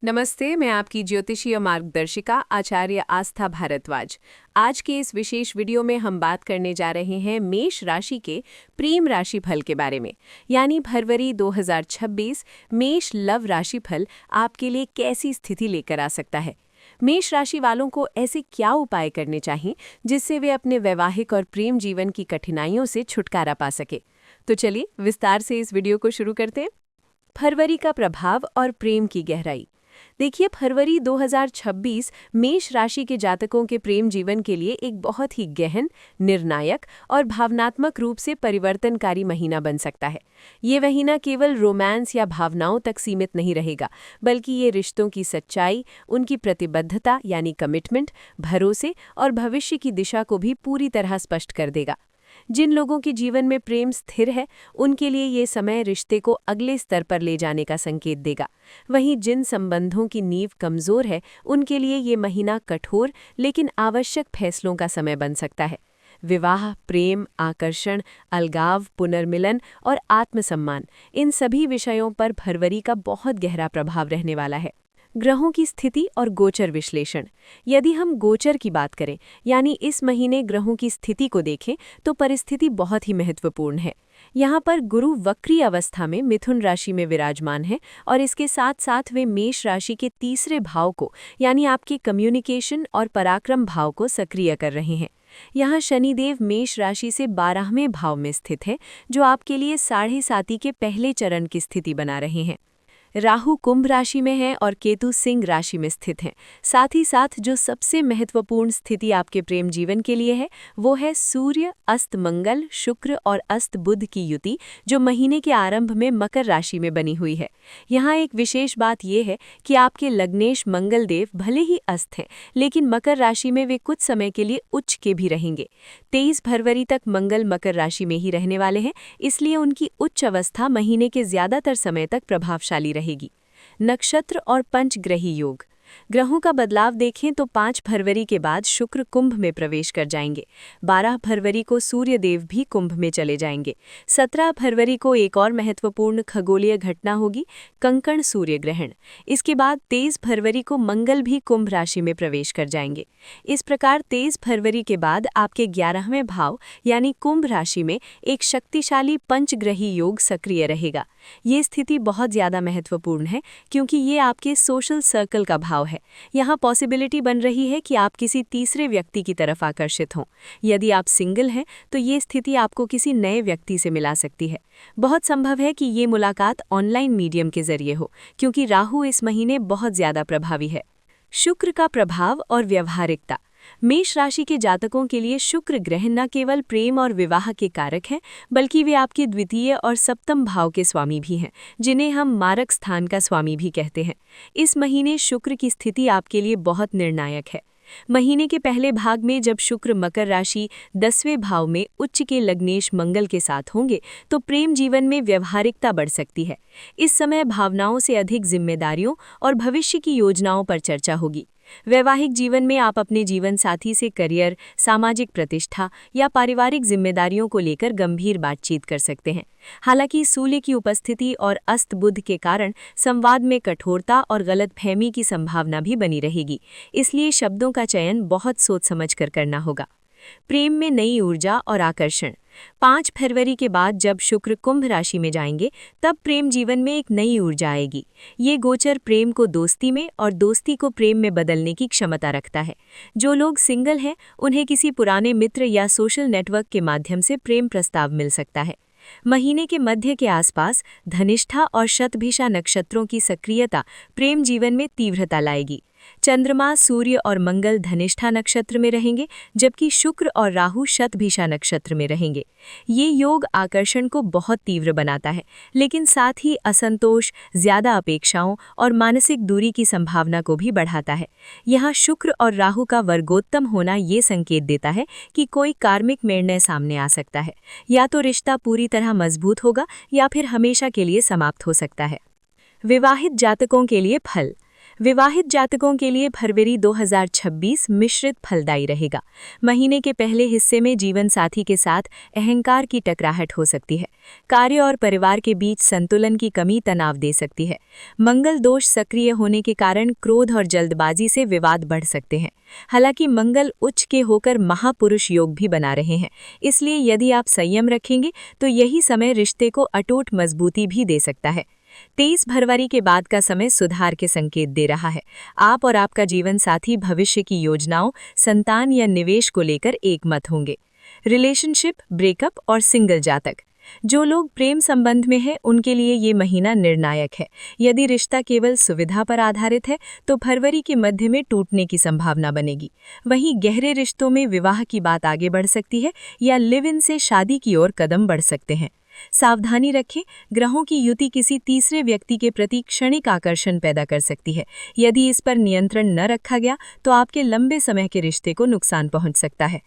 नमस्ते, मैं आपकी ज्योतिषीय मार्गदर्शिका आचार्य आस्था भारद्वाज। आज के इस विशेष वीडियो में हम बात करने जा रहे हैं मेष राशि के प्रेम राशि फल के बारे में, यानी फरवरी 2026 मेष लव राशि फल आपके लिए कैसी स्थिति लेकर आ सकता है। मेष राशि वालों को ऐसे क्या उपाय करने चाहिए जिससे वे अपने वैवाहिक और प्रेम जीवन की कठिनाइयों से छुटकारा पा सके। तो चलिए विस्तार से इस वीडियो को शुरू करते हैं। फरवरी का प्रभाव और प्रेम की गहराई। देखिए, फरवरी 2026 मेष राशि के जातकों के प्रेम जीवन के लिए एक बहुत ही गहन, निर्णायक और भावनात्मक रूप से परिवर्तनकारी महीना बन सकता है। ये महीना केवल रोमांस या भावनाओं तक सीमित नहीं रहेगा, बल्कि ये रिश्तों की सच्चाई, उनकी प्रतिबद्धता यानी कमिटमेंट, भरोसे और भविष्य की दिशा को भी पूरी तरह स्पष्ट कर देगा। जिन लोगों के जीवन में प्रेम स्थिर है, उनके लिए ये समय रिश्ते को अगले स्तर पर ले जाने का संकेत देगा। वहीं जिन संबंधों की नींव कमजोर है, उनके लिए ये महीना कठोर लेकिन आवश्यक फैसलों का समय बन सकता है। विवाह, प्रेम, आकर्षण, अलगाव, पुनर्मिलन और आत्मसम्मान, इन सभी विषयों पर फरवरी का बहुत गहरा प्रभाव रहने वाला है। ग्रहों की स्थिति और गोचर विश्लेषण। यदि हम गोचर की बात करें, यानी इस महीने ग्रहों की स्थिति को देखें, तो परिस्थिति बहुत ही महत्वपूर्ण है। यहाँ पर गुरु वक्री अवस्था में मिथुन राशि में विराजमान है और इसके साथ साथ वे मेष राशि के तीसरे भाव को, यानी आपके कम्युनिकेशन और पराक्रम भाव को सक्रिय कर रहे हैं। यहाँ शनिदेव मेष राशि से 12वें भाव में स्थित है, जो आपके लिए साढ़े साती के पहले चरण की स्थिति बना रहे हैं। राहु कुंभ राशि में है और केतु सिंह राशि में स्थित हैं। साथ ही साथ जो सबसे महत्वपूर्ण स्थिति आपके प्रेम जीवन के लिए है, वो है सूर्य, अस्त मंगल, शुक्र और अस्त बुध की युति, जो महीने के आरंभ में मकर राशि में बनी हुई है। यहाँ एक विशेष बात यह है कि आपके लग्नेश मंगल देव भले ही अस्त हैं, लेकिन मकर राशि में वे कुछ समय के लिए उच्च के भी रहेंगे। 23 फरवरी तक मंगल मकर राशि में ही रहने वाले हैं, इसलिए उनकी उच्च अवस्था महीने के ज्यादातर समय तक प्रभावशाली रहेगी। नक्षत्र और पंचग्रही योग। ग्रहों का बदलाव देखें तो 5 फरवरी के बाद शुक्र कुंभ में प्रवेश कर जाएंगे। 12 फरवरी को सूर्य देव भी कुंभ में चले जाएंगे। 17 फरवरी को एक और महत्वपूर्ण खगोलीय घटना होगी, कंकण सूर्य ग्रहण। इसके बाद 23 फरवरी को मंगल भी कुंभ राशि में प्रवेश कर जाएंगे। इस प्रकार 23 फरवरी के बाद आपके 11वें भाव यानी कुंभ राशि में एक शक्तिशाली पंचग्रही योग सक्रिय रहेगा। ये स्थिति बहुत ज्यादा महत्वपूर्ण है, क्योंकि ये आपके सोशल सर्कल का भाव है। यहाँ पॉसिबिलिटी बन रही है कि आप किसी तीसरे व्यक्ति की तरफ आकर्षित हों। यदि आप सिंगल हैं, तो ये स्थिति आपको किसी नए व्यक्ति से मिला सकती है। बहुत संभव है कि ये मुलाकात ऑनलाइन मीडियम के जरिए हो, क्योंकि राहु इस महीने बहुत ज्यादा प्रभावी है। शुक्र का प्रभाव और व्यवहारिकता। मेष राशि के जातकों के लिए शुक्र ग्रह न केवल प्रेम और विवाह के कारक हैं, बल्कि वे आपके द्वितीय और सप्तम भाव के स्वामी भी हैं, जिन्हें हम मारक स्थान का स्वामी भी कहते हैं। इस महीने शुक्र की स्थिति आपके लिए बहुत निर्णायक है। महीने के पहले भाग में जब शुक्र मकर राशि 10वें भाव में उच्च के लग्नेश मंगल के साथ होंगे, तो प्रेम जीवन में व्यवहारिकता बढ़ सकती है। इस समय भावनाओं से अधिक जिम्मेदारियों और भविष्य की योजनाओं पर चर्चा होगी। वैवाहिक जीवन में आप अपने जीवन साथी से करियर, सामाजिक प्रतिष्ठा या पारिवारिक जिम्मेदारियों को लेकर गंभीर बातचीत कर सकते हैं। हालांकि सूर्य की उपस्थिति और अस्त बुध के कारण संवाद में कठोरता और गलतफहमी की संभावना भी बनी रहेगी, इसलिए शब्दों का चयन बहुत सोच समझ कर करना होगा। प्रेम में नई ऊर्जा और आकर्षण। 5 फरवरी के बाद जब शुक्र कुंभ राशि में जाएंगे, तब प्रेम जीवन में एक नई ऊर्जा आएगी। ये गोचर प्रेम को दोस्ती में और दोस्ती को प्रेम में बदलने की क्षमता रखता है। जो लोग सिंगल हैं, उन्हें किसी पुराने मित्र या सोशल नेटवर्क के माध्यम से प्रेम प्रस्ताव मिल सकता है। महीने के मध्य के आसपास धनिष्ठा और शतभिषा नक्षत्रों की सक्रियता प्रेम जीवन में तीव्रता लाएगी। चंद्रमा, सूर्य और मंगल धनिष्ठा नक्षत्र में रहेंगे, जबकि शुक्र और राहु शतभिषा नक्षत्र में रहेंगे। ये योग आकर्षण को बहुत तीव्र बनाता है, लेकिन साथ ही असंतोष, ज्यादा अपेक्षाओं और मानसिक दूरी की संभावना को भी बढ़ाता है। यहाँ शुक्र और राहु का वर्गोत्तम होना ये संकेत देता है कि कोई कार्मिक निर्णय सामने आ सकता है। या तो रिश्ता पूरी तरह मजबूत होगा या फिर हमेशा के लिए समाप्त हो सकता है। विवाहित जातकों के लिए फल। विवाहित जातकों के लिए फरवरी 2026 मिश्रित फलदायी रहेगा। महीने के पहले हिस्से में जीवन साथी के साथ अहंकार की टकराहट हो सकती है। कार्य और परिवार के बीच संतुलन की कमी तनाव दे सकती है। मंगल दोष सक्रिय होने के कारण क्रोध और जल्दबाजी से विवाद बढ़ सकते हैं। हालांकि मंगल उच्च के होकर महापुरुष योग भी बना रहे हैं, इसलिए यदि आप संयम रखेंगे तो यही समय रिश्ते को अटूट मजबूती भी दे सकता है। 23 फरवरी के बाद का समय सुधार के संकेत दे रहा है। आप और आपका जीवन साथी भविष्य की योजनाओं, संतान या निवेश को लेकर एकमत होंगे। रिलेशनशिप, ब्रेकअप और सिंगल जातक, जो लोग प्रेम संबंध में हैं उनके लिए ये महीना निर्णायक है। यदि रिश्ता केवल सुविधा पर आधारित है तो फरवरी के मध्य में टूटने की संभावना बनेगी। वहीं गहरे रिश्तों में विवाह की बात आगे बढ़ सकती है या लिव इन से शादी की ओर कदम बढ़ सकते हैं। सावधानी रखें, ग्रहों की युति किसी तीसरे व्यक्ति के प्रति क्षणिक आकर्षण पैदा कर सकती है। यदि इस पर नियंत्रण न रखा गया तो आपके लंबे समय के रिश्ते को नुकसान पहुंच सकता है।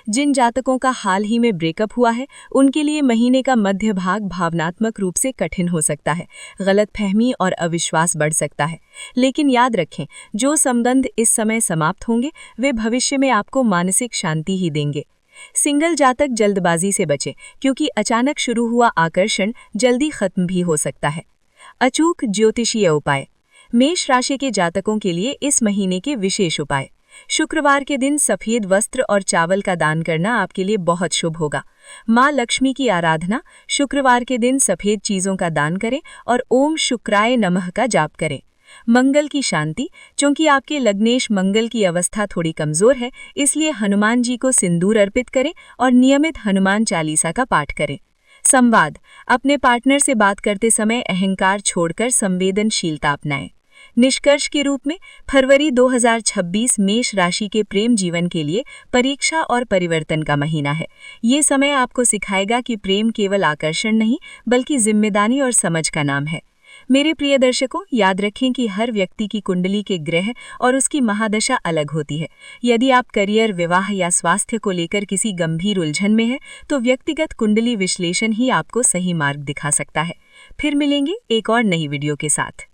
जिन जातकों का हाल ही में ब्रेकअप हुआ है उनके लिए महीने का मध्य भाग भावनात्मक रूप से कठिन हो सकता है। गलतफहमी और अविश्वास बढ़ सकता है। लेकिन याद रखें, जो संबंध इस समय समाप्त होंगे वे भविष्य में आपको मानसिक शांति ही देंगे। सिंगल जातक जल्दबाजी से बचें, क्योंकि अचानक शुरू हुआ आकर्षण जल्दी खत्म भी हो सकता है। अचूक ज्योतिषीय उपाय। मेष राशि के जातकों के लिए इस महीने के विशेष उपाय। शुक्रवार के दिन सफेद वस्त्र और चावल का दान करना आपके लिए बहुत शुभ होगा। माँ लक्ष्मी की आराधना। शुक्रवार के दिन सफेद चीजों का दान करें और ओम शुक्राय नमः का जाप करें। मंगल की शांति। चूंकि आपके लग्नेश मंगल की अवस्था थोड़ी कमजोर है, इसलिए हनुमान जी को सिंदूर अर्पित करें और नियमित हनुमान चालीसा का पाठ करें। संवाद। अपने पार्टनर से बात करते समय अहंकार छोड़कर संवेदनशीलता अपनाएं। निष्कर्ष के रूप में फरवरी 2026 मेष राशि के प्रेम जीवन के लिए परीक्षा और परिवर्तन का महीना है। ये समय आपको सिखाएगा कि प्रेम केवल आकर्षण नहीं बल्कि जिम्मेदारी और समझ का नाम है। मेरे प्रिय दर्शकों, याद रखें कि हर व्यक्ति की कुंडली के ग्रह और उसकी महादशा अलग होती है। यदि आप करियर, विवाह या स्वास्थ्य को लेकर किसी गंभीर उलझन में हैं, तो व्यक्तिगत कुंडली विश्लेषण ही आपको सही मार्ग दिखा सकता है। फिर मिलेंगे एक और नई वीडियो के साथ।